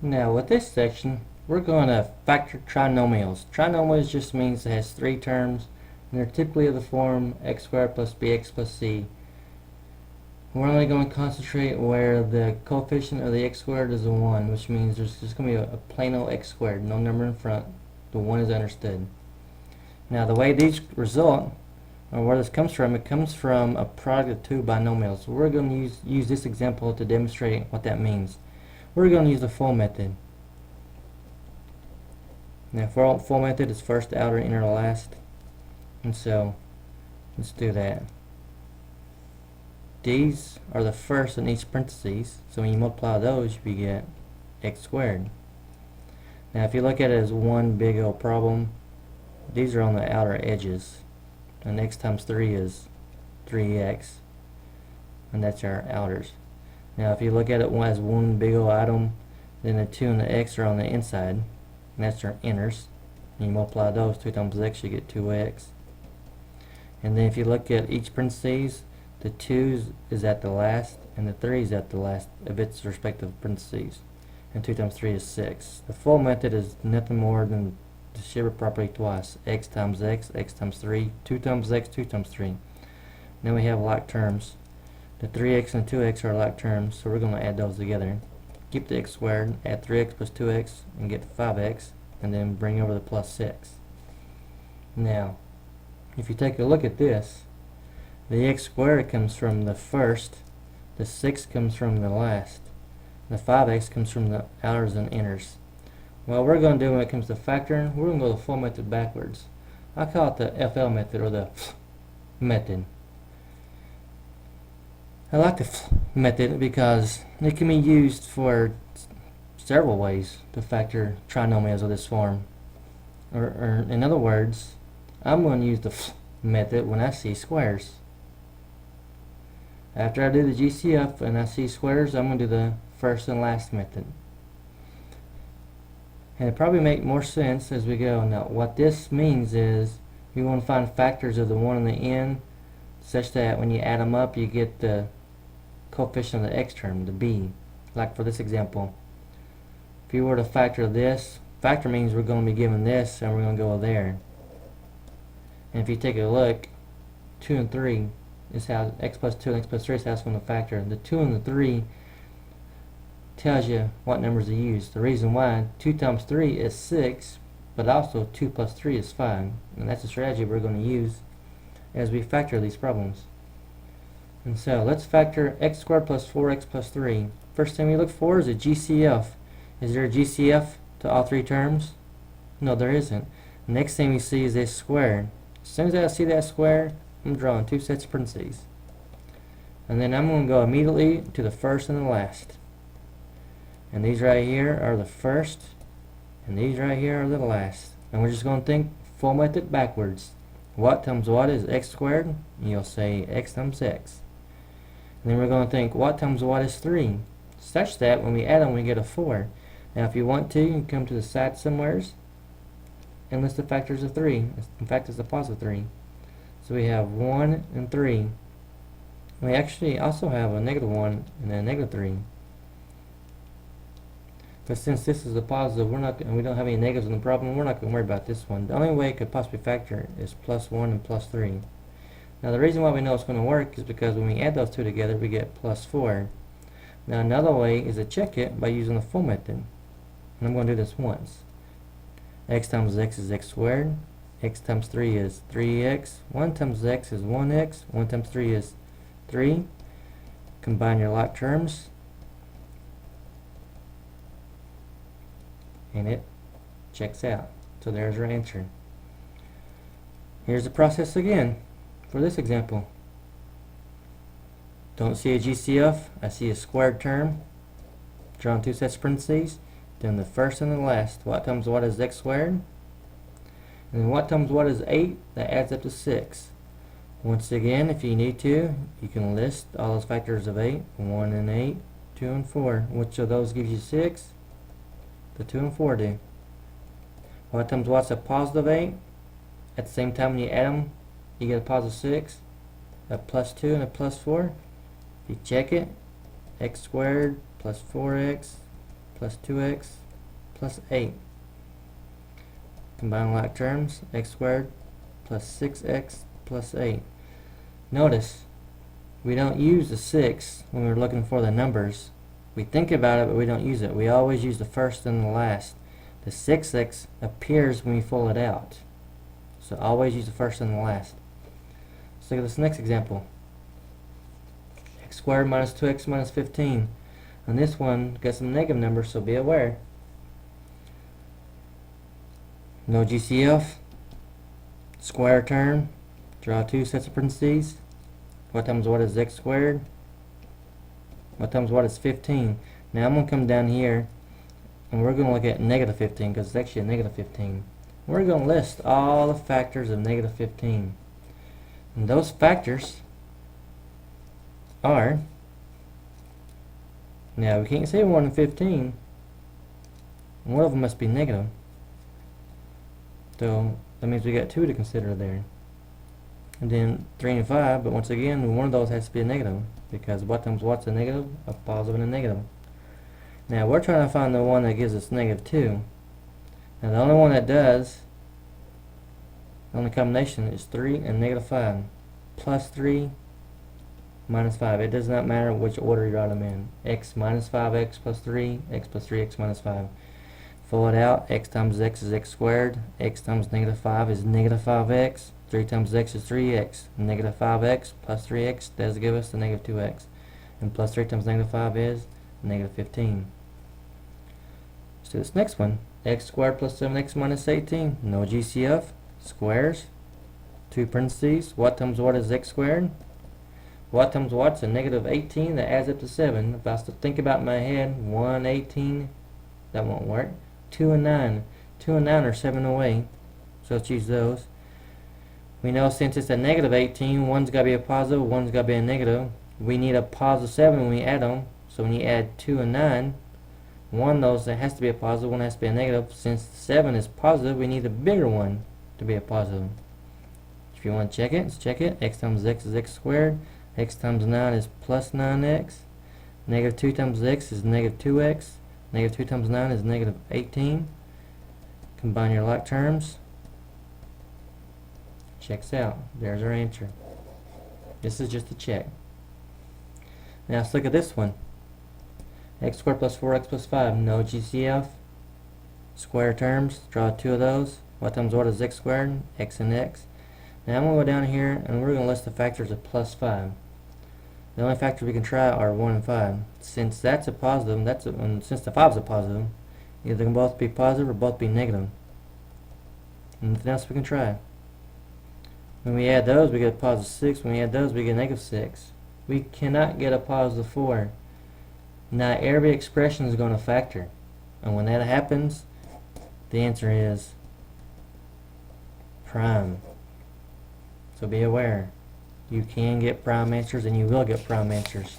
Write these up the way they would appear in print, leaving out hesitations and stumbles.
Now with this section, we're going to factor trinomials. Trinomials just means it has three terms, and they're typically of the form x squared plus bx plus c. We're only going to concentrate where the coefficient of the x squared is a 1, which means there's just going to be a plain old x squared, no number in front. The 1 is understood. Now the way these result, or where this comes from, it comes from a product of two binomials. So we're going to use this example to demonstrate what that means. We're going to use the full method. Now for full method, it's first, outer, inner, last. And so let's do that. These are the first in each parentheses, so when you multiply those, you get x squared. Now if you look at it as one big old problem, these are on the outer edges, and x times 3 is 3x, and that's our outers. Now if you look at it as one big old item, then the 2 and the x are on the inside, and that's our inners. And you multiply those, 2 times x, you get 2x. And then if you look at each parentheses, the 2 is at the last, and the 3 is at the last of its respective parentheses. And 2 times 3 is 6. The full method is nothing more than the shiver property twice. X times x, x times 3, 2 times x, 2 times 3. Then we have like terms. The 3x and 2x are like terms, so we're going to add those together. Keep the x squared, add 3x plus 2x, and get 5x, and then bring over the plus 6. Now, if you take a look at this, the x squared comes from the first, the 6 comes from the last, the 5x comes from the outers and inners. What we're going to do when it comes to factoring, we're going to go the full method backwards. I call it the FL method, or the method. I like the method because it can be used for several ways to factor trinomials of this form. Or in other words, I'm going to use the method when I see squares. After I do the GCF and I see squares, I'm going to do the first and last method. And it probably make more sense as we go. Now what this means is you want to find factors of the 1 and the n such that when you add them up you get the coefficient of the x term, the b. Like for this example, if you were to factor this, factor means we're going to be given this and we're going to go there. And if you take a look, 2 and 3 is how x plus 2 and x plus 3 is how it's going to factor. The 2 and the 3 tells you what numbers to use. The reason why 2 times 3 is 6, but also 2 plus 3 is 5. And that's a strategy we're going to use as we factor these problems. And so let's factor x squared plus 4x plus 3. First thing we look for is a GCF. Is there a GCF to all three terms? No, there isn't. The next thing we see is a square. As soon as I see that square, I'm drawing two sets of parentheses. And then I'm going to go immediately to the first and the last. And these right here are the first, and these right here are the last. And we're just going to think full method backwards. What times what is x squared? And you'll say x times x. And then we're going to think what times what is 3, such that when we add them we get a 4. Now if you want to, you can come to the side somewheres and list the factors of 3. In fact, it's a positive 3. So we have 1 and 3. We actually also have a negative 1 and a negative 3. But since this is a positive, and we don't have any negatives in the problem, we're not going to worry about this one. The only way it could possibly factor is plus 1 and plus 3. Now the reason why we know it's going to work is because when we add those two together, we get plus 4. Now another way is to check it by using the full method. And I'm going to do this once. X times x is x squared. X times 3 is 3x. 1 times x is 1x. 1 times 3 is 3. Combine your like terms, and it checks out. So there's our answer. Here's the process again for this example. Don't see a GCF, I see a squared term. Drawing two sets of parentheses. Then the first and the last. What times what is x squared? And then what times what is 8? That adds up to 6. Once again, if you need to, you can list all those factors of 8. 1 and 8, 2 and 4. Which of those gives you 6? The 2 and 4 do. What times what's a positive 8? At the same time when you add them, you get a positive 6. A plus 2 and a plus 4. If you check it, x squared plus 4x plus 2x plus 8. Combine like terms, x squared plus 6x plus 8. Notice, we don't use the 6 when we're looking for the numbers. We think about it, but we don't use it. We always use the first and the last. The 6x appears when we pull it out. So always use the first and the last. Let's look at this next example. X squared minus 2x minus 15. On this one, got some negative numbers, so be aware. No GCF. Square term. Draw two sets of parentheses. What times what is x squared? What times what is 15? Now I'm going to come down here and we're going to look at negative 15 because it's actually a negative 15. We're going to list all the factors of negative 15. And those factors are, now we can't say more than 15. One of them must be negative. So that means we got 2 to consider there. And then 3 and 5, but once again, one of those has to be a negative because what times what's a negative? A positive and a negative. Now we're trying to find the one that gives us negative 2. Now the only one that does, the only combination is 3 and negative 5. Plus 3 minus 5. It does not matter which order you write them in. X minus 5x plus 3, x plus 3x minus 5. Fill it out. X times x is x squared. X times negative 5 is negative 5x. 3 times x is 3x. Negative 5x plus 3x does give us the negative 2x. And plus 3 times negative 5 is negative 15. So this next one, x squared plus 7x minus 18. No GCF. Squares. Two parentheses. What times what is x squared? What times what's a negative 18 that adds up to 7. If I was to think about in my head, 1, 18, that won't work. 2 and 9. 2 and 9 are 7 away. So let's use those. We know since it's a negative 18, one's got to be a positive, one's got to be a negative. We need a positive 7 when we add them. So when you add 2 and 9, one of those that has to be a positive, one has to be a negative. Since 7 is positive, we need a bigger one to be a positive. If you want to check it, let's check it. X times x is x squared. X times 9 is plus 9x. Negative 2 times x is negative 2x. Negative 2 times 9 is negative 18. Combine your like terms. Checks out. There's our answer. This is just a check. Now let's look at this one. X squared plus 4x plus 5. No GCF. Square terms. Draw two of those. What times what is x squared? X and x. Now I'm going to go down here and we're going to list the factors of plus 5. The only factors we can try are 1 and 5. Since that's a positive, and since the 5 is a positive, either they can both be positive or both be negative. And nothing else we can try. When we add those, we get a positive 6. When we add those, we get a negative 6. We cannot get a positive 4. Now every expression is going to factor. And when that happens, the answer is prime. So be aware. You can get prime answers and you will get prime answers.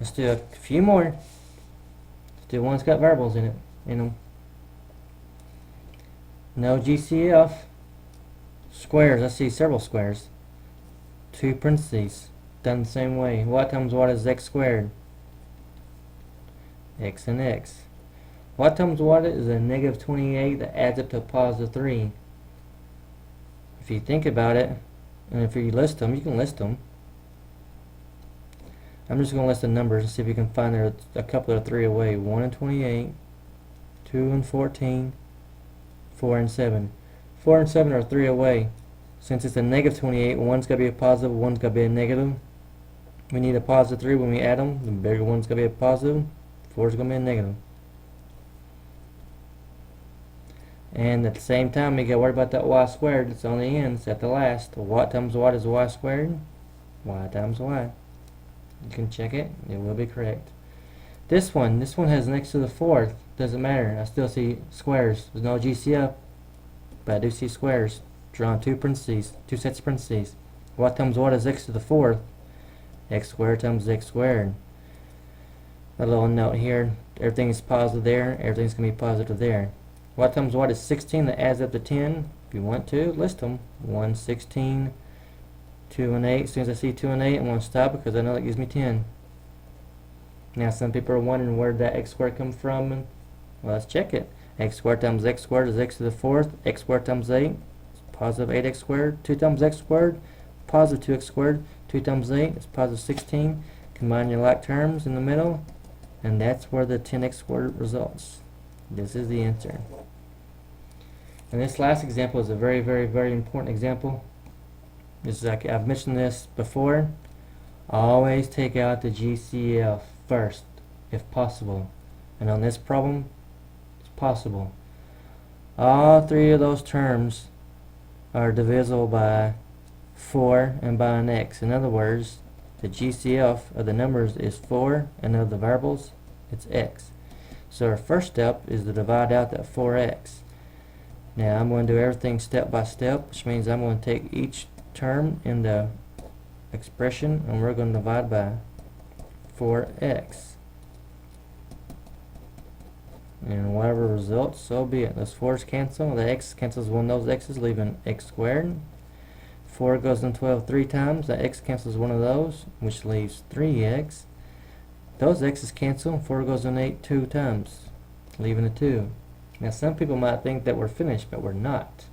Let's do a few more. Let's do one that's got variables in them. No GCF. Squares. I see several squares. Two parentheses. Done the same way. What times what is x squared? X and x. What times what is a negative 28 that adds up to a positive 3? If you think about it, and if you list them, you can list them. I'm just going to list the numbers and see if you can find there a couple of 3 away. 1 and 28, 2 and 14, 4 and 7. 4 and 7 are 3 away. Since it's a negative 28, one's got to be a positive, one's got to be a negative. We need a positive 3 when we add them. The bigger one's got to be a positive, 4 is going to be a negative. And at the same time, we got to worry about that y squared. It's on the end. It's at the last. What times what is y squared? Y times y. You can check it. It will be correct. This one has next to the fourth. Doesn't matter. I still see squares. There's no GCF, but I do see squares. Drawn two parentheses, two sets of parentheses. What times what is x to the fourth? X squared times x squared. A little note here. Everything is positive there. Everything's going to be positive there. What times what is 16 that adds up to 10? If you want to, list them. 1, 16, 2 and 8. As soon as I see 2 and 8, I'm going to stop because I know that gives me 10. Now some people are wondering where did that x squared come from. Well, let's check it. X squared times x squared is x to the fourth. X squared times 8 is positive 8x squared. 2 times x squared, positive 2x squared. 2 times 8 is positive 16. Combine your like terms in the middle, and that's where the 10x squared results. This is the answer. And this last example is a very, very, very important example. This is like I've mentioned this before. Always take out the GCF first, if possible. And on this problem, it's possible. All three of those terms are divisible by 4 and by an x. In other words, the GCF of the numbers is 4, and of the variables, it's x. So our first step is to divide out that 4x. Now I'm going to do everything step by step, which means I'm going to take each term in the expression and we're going to divide by 4x. And whatever results, so be it. Those 4's cancel. The x cancels one of those x's, leaving x squared. 4 goes in 12 3 times. The x cancels one of those, which leaves 3x. Those x's cancel. 4 goes in 8 2 times, leaving a 2. Now some people might think that we're finished, but we're not.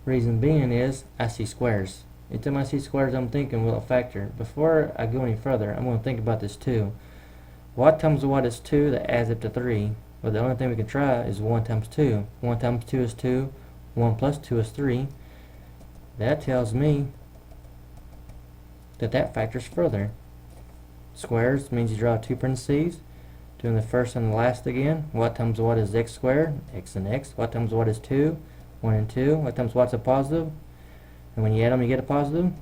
Reason being is I see squares. Anytime I see squares, I'm thinking, will it factor? Before I go any further, I'm going to think about this 2. What times what is 2 that adds up to 3? Well, the only thing we can try is 1 times 2. 1 times 2 is 2. 1 plus 2 is 3. That tells me that that factors further. Squares means you draw 2 parentheses. Doing the first and the last again. What times what is x squared? X and x. What times what is 2? 1 and 2. What times what's a positive? And when you add them, you get a positive.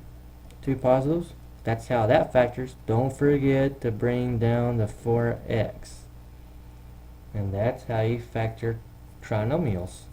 2 positives. That's how that factors. Don't forget to bring down the 4x. And that's how you factor trinomials.